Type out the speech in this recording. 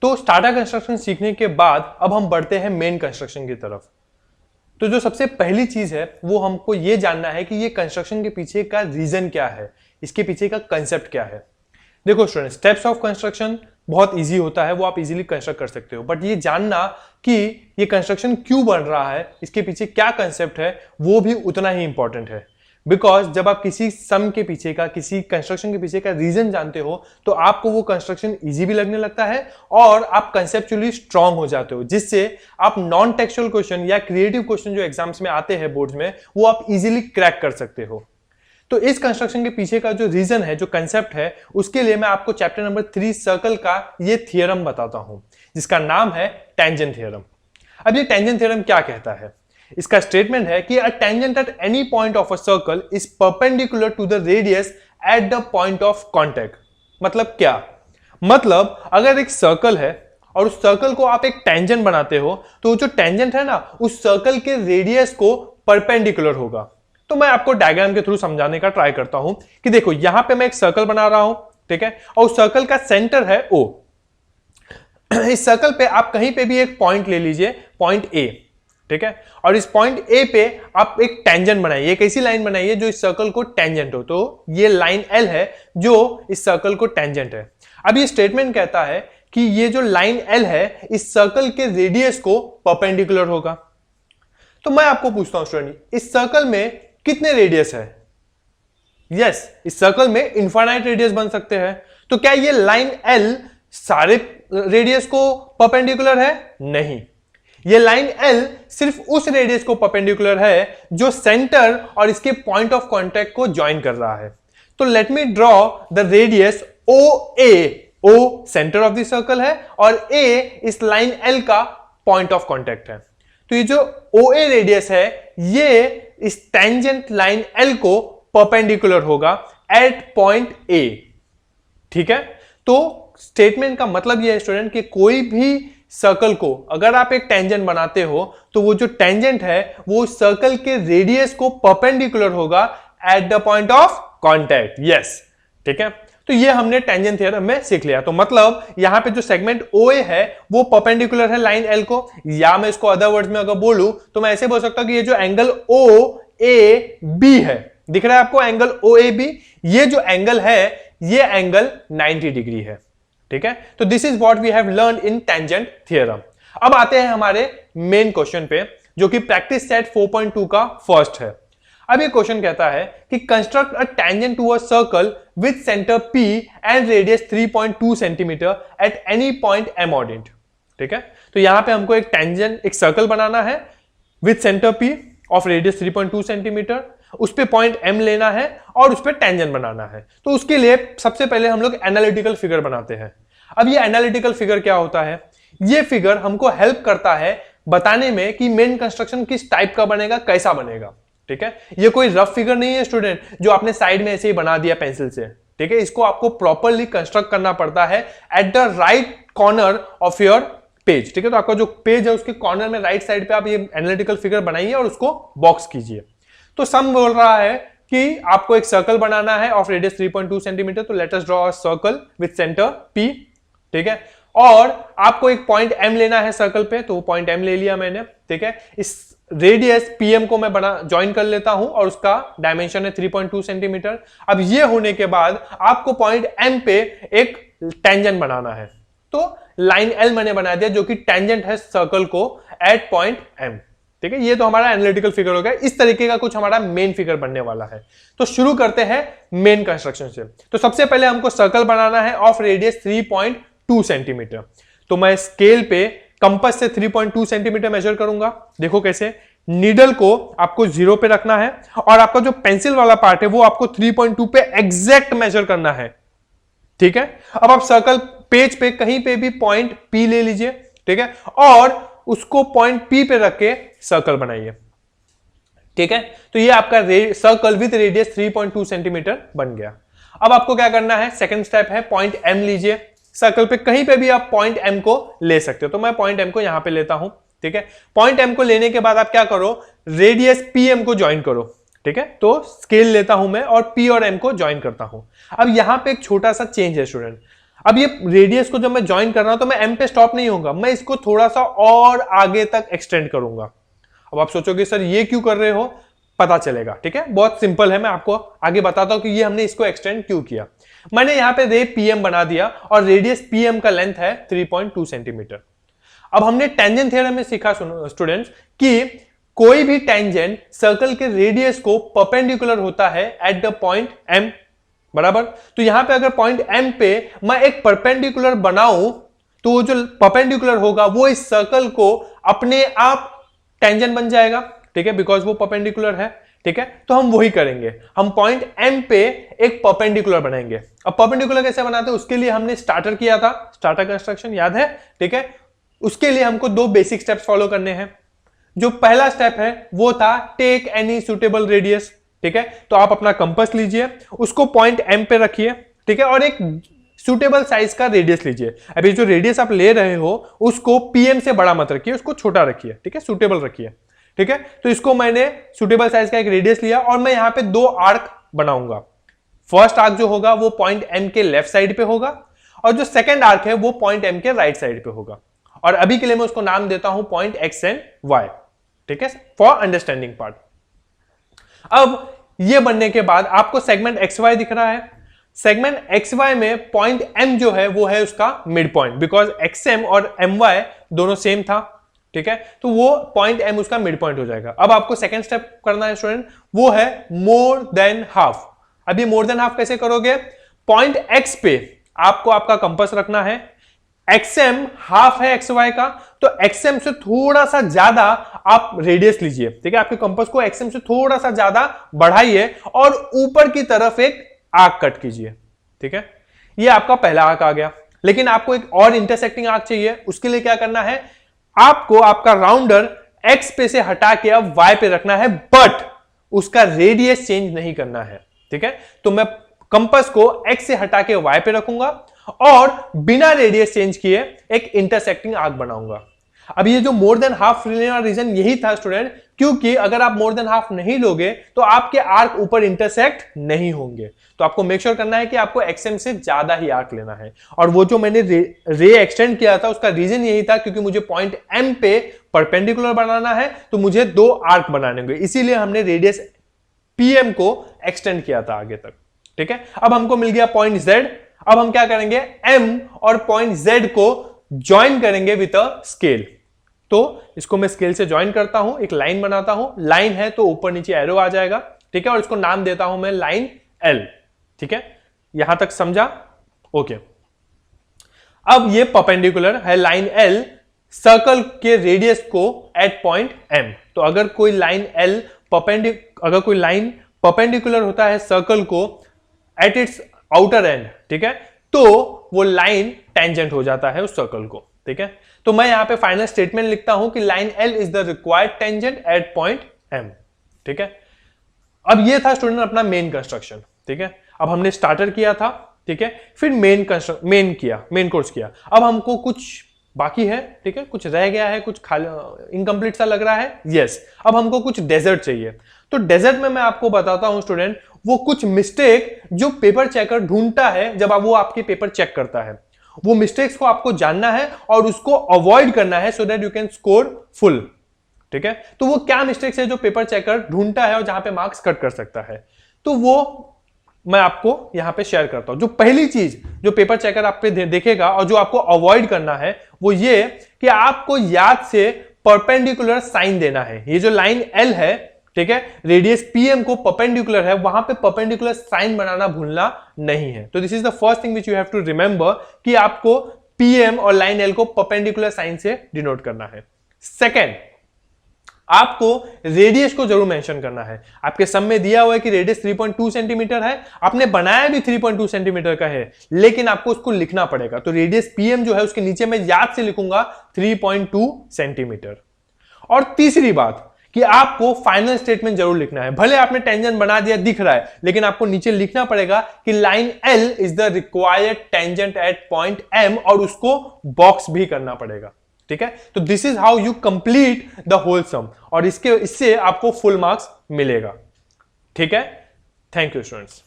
तो starter construction सीखने के बाद अब हम बढ़ते हैं मेन कंस्ट्रक्शन की तरफ। तो जो सबसे पहली चीज है वो हमको ये जानना है कि ये कंस्ट्रक्शन के पीछे का रीजन क्या है, इसके पीछे का कंसेप्ट क्या है। देखो स्टूडेंट, स्टेप्स ऑफ कंस्ट्रक्शन बहुत इजी होता है, वो आप इजीली कंस्ट्रक्ट कर सकते हो, बट ये जानना कि ये कंस्ट्रक्शन क्यों बन रहा है, इसके पीछे क्या कंसेप्ट है, वो भी उतना ही इंपॉर्टेंट है। बिकॉज जब आप किसी सम के पीछे का, किसी कंस्ट्रक्शन के पीछे का रीजन जानते हो तो आपको वो कंस्ट्रक्शन इजी भी लगने लगता है और आप कंसेप्चुअली स्ट्रांग हो जाते हो, जिससे आप नॉन टेक्सुअल क्वेश्चन या क्रिएटिव क्वेश्चन जो एग्जाम्स में आते हैं बोर्ड्स में, वो आप इजीली क्रैक कर सकते हो। तो इस कंस्ट्रक्शन के पीछे का जो रीजन है, जो कंसेप्ट है, उसके लिए मैं आपको चैप्टर नंबर 3 सर्कल का ये थियरम बताता हूं, जिसका नाम है टेंजेंट थ्योरम। अब ये टेंजेंट थ्योरम क्या कहता है? इसका स्टेटमेंट है कि a tangent at any point of a circle is perpendicular to the radius at the point of contact. मतलब क्या? मतलब अगर एक सर्कल है और उस सर्कल को आप एक टेंजेंट बनाते हो तो जो टेंजेंट है ना, उस सर्कल के रेडियस को परपेंडिकुलर होगा। तो मैं आपको डायग्राम के थ्रू समझाने का ट्राई करता हूं कि देखो यहां पे मैं एक सर्कल बना रहा हूं, ठीक है, और उस सर्कल का सेंटर है O। इस सर्कल पे आप कहीं पे भी एक पॉइंट ले लीजिए, पॉइंट A, ठीक है, और इस पॉइंट A पे आप एक टेंजेंट बनाइए, एक ऐसी लाइन बनाइए जो इस सर्कल को टेंजेंट हो। तो ये लाइन L है जो इस सर्कल को टेंजेंट है। अब ये स्टेटमेंट कहता है कि ये जो लाइन L है इस सर्कल के रेडियस को परपेंडिकुलर होगा। तो मैं आपको पूछता हूं स्टूडेंट, इस सर्कल में कितने रेडियस है? यस, इस सर्कल में इनफाइनाइट रेडियस बन सकते हैं। तो क्या ये लाइन L सारे रेडियस को परपेंडिकुलर है? नहीं, ये लाइन L सिर्फ उस रेडियस को परपेंडिकुलर है जो सेंटर और इसके पॉइंट ऑफ कांटेक्ट को ज्वाइन कर रहा है। तो let me draw the radius OA। O centre of the circle है और A इस लाइन L का पॉइंट ऑफ कांटेक्ट है। तो ये जो OA रेडियस है ये इस टेंजेंट लाइन L को परपेंडिकुलर होगा एट पॉइंट A, ठीक है। तो स्टेटमेंट का मतलब यह है स्टूडेंट कि कोई भी सर्कल को अगर आप एक टेंजेंट बनाते हो तो वो जो टेंजेंट है वो सर्कल के रेडियस को परपेंडिकुलर होगा eight the point of contact. Yes, ठीक है। तो ये हमने टेंजेंट थ्योरम में सीख लिया। तो मतलब यहां पे जो सेगमेंट OA है वो परपेंडिकुलर है लाइन L को, या मैं इसको अदर वर्ड्स में अगर बोलूं तो मैं ऐसे बोल सकता हूं कि ये जो एंगल OAB है, दिख रहा है आपको एंगल OAB, ये जो एंगल है ये एंगल 90 डिग्री है, ठीक है। तो this is what we have learn in tangent theorem. अब आते हैं हमारे मेन क्वेश्चन पे, जो कि प्रैक्टिस सेट 4.2 का फर्स्ट है। अब ये क्वेश्चन कहता है कि construct a tangent to a circle with centre P and radius 3.2 centimetre at any point M ordinate, ठीक है। तो यहां पे हमको एक टेंजेंट, एक सर्कल बनाना है with centre P of radius 3.2 centimetre, उस पे पॉइंट M लेना है और उस पे टेंजेंट बनाना है। तो उसके लिए सबसे पहले हम लोग एनालिटिकल फिगर बनाते हैं। अब ये एनालिटिकल फिगर क्या होता है? ये फिगर हमको हेल्प करता है बताने में कि मेन कंस्ट्रक्शन किस टाइप का बनेगा, कैसा बनेगा, ठीक है। ये कोई रफ फिगर नहीं है स्टूडेंट जो आपने साइड में ऐसे ही बना दिया पेंसिल से, ठीक है। इसको आपको प्रॉपरली कंस्ट्रक्ट करना पड़ता है at the right corner of your page, ठीक है। तो आपका जो पेज है उसके कॉर्नर में राइट साइड पे आप ये एनालिटिकल फिगर बनाइए और उसको बॉक्स कीजिए। तो सम बोल रहा है कि आपको एक सर्कल बनाना है ऑफ रेडियस 3.2 सेंटीमीटर। तो let us draw a circle with centre P, ठीक है, और आपको एक पॉइंट M लेना है सर्कल पे। तो वो पॉइंट M ले लिया मैंने, ठीक है। इस रेडियस PM को मैं बना ज्वाइन कर लेता हूं और उसका डायमेंशन है 3.2 सेंटीमीटर। अब ये होने के बाद आपको पॉइंट M पे एक टेंजेंट बनाना है। तो लाइन L मैंने बना दिया जो कि टेंजेंट है सर्कल को एट पॉइंट M, ठीक है। ये तो हमारा एनालिटिकल फिगर हो गया। इस तरीके का कुछ हमारा मेन फिगर बनने वाला है। तो शुरू करते हैं मेन कंस्ट्रक्शन से। तो सबसे पहले हमको सर्कल बनाना है ऑफ रेडियस 3.2 सेंटीमीटर। तो मैं स्केल पे कंपास से 3.2 सेंटीमीटर मेजर करूंगा। देखो कैसे, नीडल को आपको 0 पे रखना है और आपका जो पेंसिल वाला पार्ट है वो आपको 3.2 पे एग्जैक्ट मेजर करना है, ठीक है। अब आप सर्कल पेज पे कहीं पे भी पॉइंट P ले लीजिए, ठीक है, और उसको पॉइंट P पे रख के सर्कल बनाइए, ठीक है। तो ये आपका सर्कल विद रेडियस 3.2 सेंटीमीटर बन गया। अब आपको क्या करना है, सेकंड स्टेप है पॉइंट M लीजिए। सर्कल पे कहीं पे भी आप पॉइंट M को ले सकते हो। तो मैं पॉइंट M को यहां पे लेता हूं, ठीक है। पॉइंट M को लेने के बाद आप क्या करो, रेडियस PM को ज्वाइन करो, ठीक है। तो स्केल लेता हूं मैं और P और M को ज्वाइन करता हूं। अब यहां पे एक छोटा सा चेंज है स्टूडेंट। अब ये रेडियस को जब मैं ज्वाइन कर रहा हूं तो मैं m पे स्टॉप नहीं होगा, मैं इसको थोड़ा सा और आगे तक एक्सटेंड करूंगा। अब आप सोचोगे सर ये क्यों कर रहे हो, पता चलेगा, ठीक है, बहुत सिंपल है, मैं आपको आगे बताता हूं कि ये हमने इसको एक्सटेंड क्यों किया। मैंने यहां पे रे pm बना दिया और रेडियस pm का लेंथ है 3.2 सेंटीमीटर। अब हमने टेंजेंट थ्योरम में सीखा स्टूडेंट्स कि कोई भी टेंजेंट सर्कल के रेडियस को परपेंडिकुलर होता है एट द पॉइंट m, बराबर। तो यहां पे अगर पॉइंट m पे मैं एक परपेंडिकुलर बनाऊं तो वो जो परपेंडिकुलर होगा वो इस सर्कल को अपने आप टेंजेंट बन जाएगा, ठीक है, बिकॉज वो परपेंडिकुलर है, ठीक है। तो हम वही करेंगे, हम पॉइंट m पे एक परपेंडिकुलर बनाएंगे। अब परपेंडिकुलर कैसे बनाते हैं उसके लिए हमने स्टार्टर किया था, स्टार्टर कंस्ट्रक्शन याद है, ठीक है। उसके लिए हमको दो बेसिक स्टेप्स फॉलो करने हैं। जो पहला स्टेप है वो था टेक एनी सुटेबल रेडियस, ठीक है। तो आप अपना कंपास लीजिए, उसको पॉइंट m पे रखिए, ठीक है, और एक सुटेबल साइज का रेडियस लीजिए। अभी जो रेडियस आप ले रहे हो उसको pm से बड़ा मत रखिए, उसको छोटा रखिए, ठीक है, सुटेबल रखिए, ठीक है। तो इसको मैंने सुटेबल साइज का एक रेडियस लिया और मैं यहां पे दो आर्क बनाऊंगा। फर्स्ट आर्क जो होगा वो पॉइंट m के लेफ्ट साइड पे होगा और जो सेकंड आर्क है वो पॉइंट m के राइट साइड पे होगा। और अभी के लिए मैं उसको नाम देता हूं पॉइंट x एंड y, ठीक है, फॉर अंडरस्टैंडिंग पार्ट। अब ये बनने के बाद आपको सेगमेंट XY दिख रहा है। सेगमेंट XY में पॉइंट M जो है वो है उसका मिड पॉइंट, बिकॉज XM और MY दोनों सेम था, ठीक है। तो वो पॉइंट M उसका मिड पॉइंट हो जाएगा। अब आपको सेकंड स्टेप करना है स्टूडेंट, वो है मोर देन हाफ। अब ये मोर देन हाफ कैसे करोगे, पॉइंट X पे आपको आपका कंपास रखना है, XM हाफ है XY का, तो XM से थोड़ा सा ज्यादा आप रेडियस लीजिए, ठीक है, आपके कंपास को XM से थोड़ा सा ज्यादा बढ़ाइए और ऊपर की तरफ एक आर्क कट कीजिए, ठीक है। ये आपका पहला आर्क आ गया। लेकिन आपको एक और इंटरसेक्टिंग आर्क चाहिए, उसके लिए क्या करना है, आपको आपका राउंडर X पे से हटा के अब Y पे रखना है, बट उसका रेडियस चेंज नहीं करना है, ठीक है। तो मैं कंपास को X से हटा के Y पे रखूंगा और बिना रेडियस चेंज किए एक इंटरसेक्टिंग आर्क बनाऊंगा। अब ये जो मोर देन हाफ लेने का रीजन यही था स्टूडेंट, क्योंकि अगर आप मोर देन हाफ नहीं लोगे तो आपके आर्क ऊपर इंटरसेक्ट नहीं होंगे। तो आपको मेक श्योर करना है कि आपको XM से ज्यादा ही आर्क लेना है। और वो जो मैंने रे एक्सटेंड किया था उसका रीजन यही था क्योंकि मुझे पॉइंट M पे परपेंडिकुलर बनाना है, तो मुझे दो आर्क बनाने होंगे, इसीलिए हमने रेडियस PM को एक्सटेंड किया था आगे तक, ठीक है। अब हमको मिल गया पॉइंट Z। अब हम क्या करेंगे, M और पॉइंट Z को ज्वाइन करेंगे विद अ स्केल। तो इसको मैं स्केल से ज्वाइन करता हूं, एक लाइन बनाता हूं, लाइन है तो ऊपर नीचे एरो आ जाएगा, ठीक है, और इसको नाम देता हूं मैं लाइन L, ठीक है, यहां तक समझा, ओके। अब ये परपेंडिकुलर है लाइन L सर्कल के रेडियस को एट पॉइंट M। तो अगर कोई लाइन परपेंडिकुलर होता है सर्कल को एट इट्स आउटर एंड, ठीक है, तो वो लाइन टेंजेंट हो जाता है उस सर्कल को, ठीक है। तो मैं यहां पे फाइनल स्टेटमेंट लिखता हूं कि line L is the required tangent at point M, ठीक है। अब ये था स्टूडेंट अपना मेन कंस्ट्रक्शन, ठीक है। अब हमने स्टार्टर किया था, ठीक है, फिर मेन कोर्स किया। अब हमको कुछ बाकी है, ठीक है, कुछ रह गया है, कुछ खाली इनकम्प्लीट सा लग रहा है, यस। अब हमको कुछ डेजर्ट चाहिए। तो डेजर्ट में मैं आपको बताता हूं स्टूडेंट वो कुछ मिस्टेक जो पेपर चेकर ढूंढता है जब वो आपके पेपर चेक करता है, वो मिस्टेक्स को आपको जानना है और उसको अवॉइड करना है so that you can score full, ठीक है। तो वो क्या मिस्टेक्स है जो पेपर चेकर ढूंढता है और जहां पे मार्क्स कट कर सकता है, तो वो मैं आपको यहां पे शेयर करता हूं। जो पहली चीज जो पेपर चेकर आप पे देखेगा और जो आपको अवॉइड करना है वो ये कि आपको याद से परपेंडिकुलर साइन देना है। ये जो लाइन L है, ठीक है, रेडियस PM को परपेंडिकुलर है, वहां पे परपेंडिकुलर साइन बनाना भूलना नहीं है। तो this is the first thing which you have to remember कि आपको PM और लाइन L को परपेंडिकुलर साइन से डिनोट करना है। सेकेंड, आपको रेडियस को जरूर मेंशन करना है। आपके सम में दिया हुआ है कि रेडियस 3.2 सेंटीमीटर है, आपने बनाया भी 3.2 सेंटीमीटर का है, लेकिन आपको उसको लिखना पड़ेगा। तो रेडियस PM जो है उसके नीचे मैं याद से लिखूंगा 3.2 सेंटीमीटर। और तीसरी बात कि आपको फाइनल स्टेटमेंट जरूर लिखना है। भले आपने टेंजेंट बना दिया दिख रहा है, लेकिन आपको नीचे लिखना पड़ेगा कि line L is the required tangent at point M और उसको बॉक्स भी करना पड़ेगा, ठीक है। तो this is how you complete the whole sum और इससे आपको फुल मार्क्स मिलेगा, ठीक है। Thank you students.